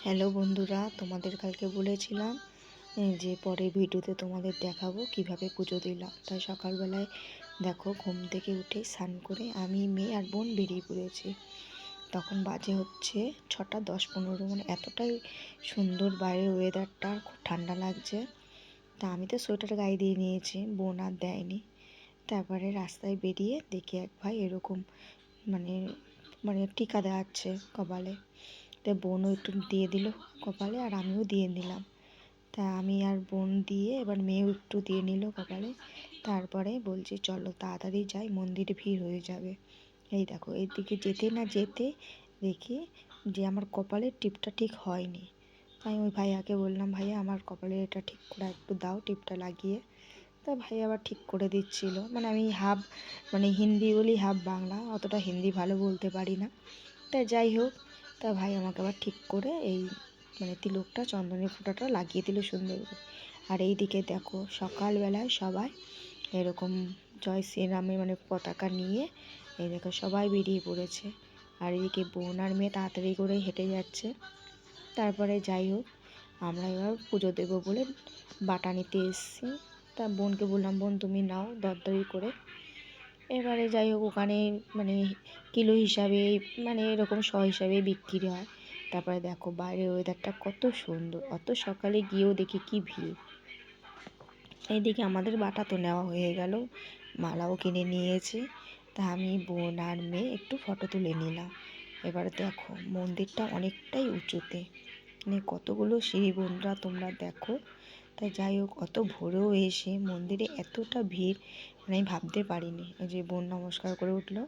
Hello বন্ধুরা, তোমাদের কালকে বলেছিলাম যে পরে ভিডিওতে তোমাদের দেখাবো কিভাবে পুজো দিলাম। তাই সকালবেলায় দেখো ঘুম থেকে উঠে স্নান করে আমি, মেয়ে আর বোন বেরিয়ে পড়েছি। তখন বাজে হচ্ছে 6টা 10-15, মানে এতটাই সুন্দর বাইরের ওয়েদারটা, খুব ঠান্ডা লাগছে। তা আমি তো সোয়েটার গায়ে দিয়ে নিয়েছি, বোন আর দেয়নি। তারপরে রাস্তায় বেরিয়ে দেখি এক ভাই এরকম মানে মানে টিকা দেওয়াচ্ছে কপালে। তা বোনও একটু দিয়ে দিল কপালে, আর আমিও দিয়ে নিলাম। তা আমি আর বোন দিয়ে এবার মেয়েও একটু দিয়ে নিল কপালে। তারপরে বলছি চলো তাড়াতাড়ি যাই, মন্দিরে ভিড় হয়ে যাবে। এই দেখো এইদিকে যেতে না যেতে দেখি যে আমার কপালের টিপটা ঠিক হয়নি। তাই ওই ভাইয়াকে বললাম, ভাইয়া আমার কপালে এটা ঠিক করে একটু দাও, টিপটা লাগিয়ে। তা ভাই আবার ঠিক করে দিচ্ছিল। মানে আমি হাফ হিন্দি বলি, হাফ বাংলা, অতটা হিন্দি ভালো বলতে পারি না। তা যাই হোক, তা ভাই আমাকে আবার ঠিক করে এই তিলকটা, চন্দনের ফোঁটাটা লাগিয়ে দিল সুন্দর করে। আর এই দিকে দেখো সকালবেলায় সবাই এরকম জয় শ্রীরামের পতাকা নিয়ে এই দেখো সবাই বেরিয়ে পড়েছে। আর এদিকে বোন আর মেয়ে তাড়াতাড়ি করে হেঁটে যাচ্ছে। তারপরে যাই হোক, আমরা এবার পুজো দেবো বলে বাটা নিতে এসেছি। তা বোনকে বললাম, বোন তুমি নাও দরদরি করে। এবারে যাই হোক, ওখানে কিলো হিসাবে এরকম হিসাবে বিক্রি হয়। তারপরে দেখো বাইরের ওয়েদারটা কত সুন্দর, অত সকালে গিয়েও দেখি কি ভিড়। এইদিকে আমাদের বাটা তো নেওয়া হয়ে গেল, মালাও কিনে নিয়েছি। তা আমি, বোন আর মেয়ে একটু ফটো তুলে নিলাম। এবারে দেখো মন্দিরটা অনেকটাই উঁচুতে, কতগুলো সিঁড়ি বন্ধুরা তোমরা দেখো। তাই যাই হোক, অত ভোরেও এসে মন্দিরে এতটা ভিড় আমি ভাবতে পারিনি। ওই যে বোন নমস্কার করে উঠলো,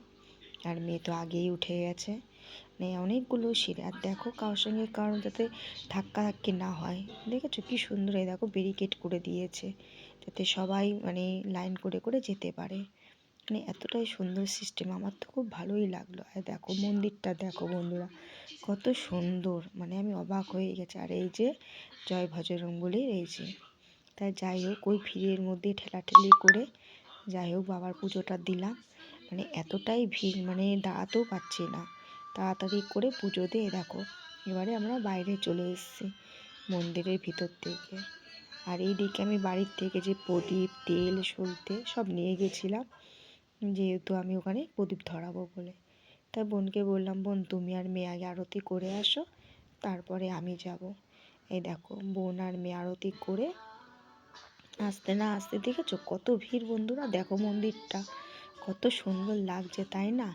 আর মেয়ে তো আগেই উঠে গেছে। অনেকগুলো সিঁড়ি। আর দেখো কারোর সঙ্গে কারোর যাতে ধাক্কাধাক্কি না হয়, দেখেছো কি সুন্দর। এই দেখো ব্যারিকেড করে দিয়েছে যাতে সবাই লাইন করে করে যেতে পারে। এতটাই সুন্দর সিস্টেম, আমার তো খুব ভালোই লাগলো। আর দেখো মন্দিরটা দেখো বন্ধুরা কত সুন্দর, আমি অবাক হয়ে গেছি। আর এই যে জয় বজরংবলীর এই যে। তাই যাই হোক, ওই ভিড়ের মধ্যে ঠেলাঠেলি করে যাই হোক বাবার পুজোটা দিলাম। এতটাই ভিড়, দাঁড়াতেও পাচ্ছি না। তাড়াতাড়ি করে পুজো দিয়ে দেখো এবারে আমরা বাইরে চলে এসেছি মন্দিরের ভিতর থেকে। আর এই দিকে আমি বাড়ির থেকে যে প্রদীপ, তেল, সলতে সব নিয়ে গেছিলাম, যেহেতু আমি ওখানে প্রদীপ ধরাবো বলে। তাই বোনকে বললাম, বোন তুমি আর মেয়ে আগে আরতি করে আসো, তারপরে আমি যাব। এই দেখো বোন আর মেয়ে আরতি করে আসতে না আসতে দেখেছো কত ভিড় বন্ধুরা। দেখো মন্দিরটা কত সুন্দর লাগছে, তাই না?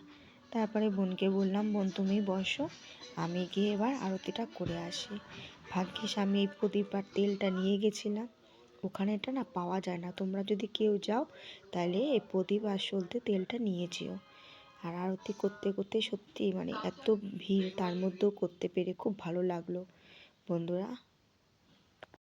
তারপরে বোনকে বললাম, বোন তুমি বসো, আমি গিয়ে এবার আরতিটা করে আসি। ভাগ্যিস আমি এই প্রদীপ আর তেলটা নিয়ে গেছিলাম, ওখানে এটা না পাওয়া যায় না। তোমরা যদি কেউ যাও তাহলে এই প্রদীপ আর সলতে তেলটা নিয়ে যেও। আর আরতি করতে করতে সত্যি এত ভিড়, তার মধ্যেও করতে পেরে খুব ভালো লাগলো বন্ধুরা।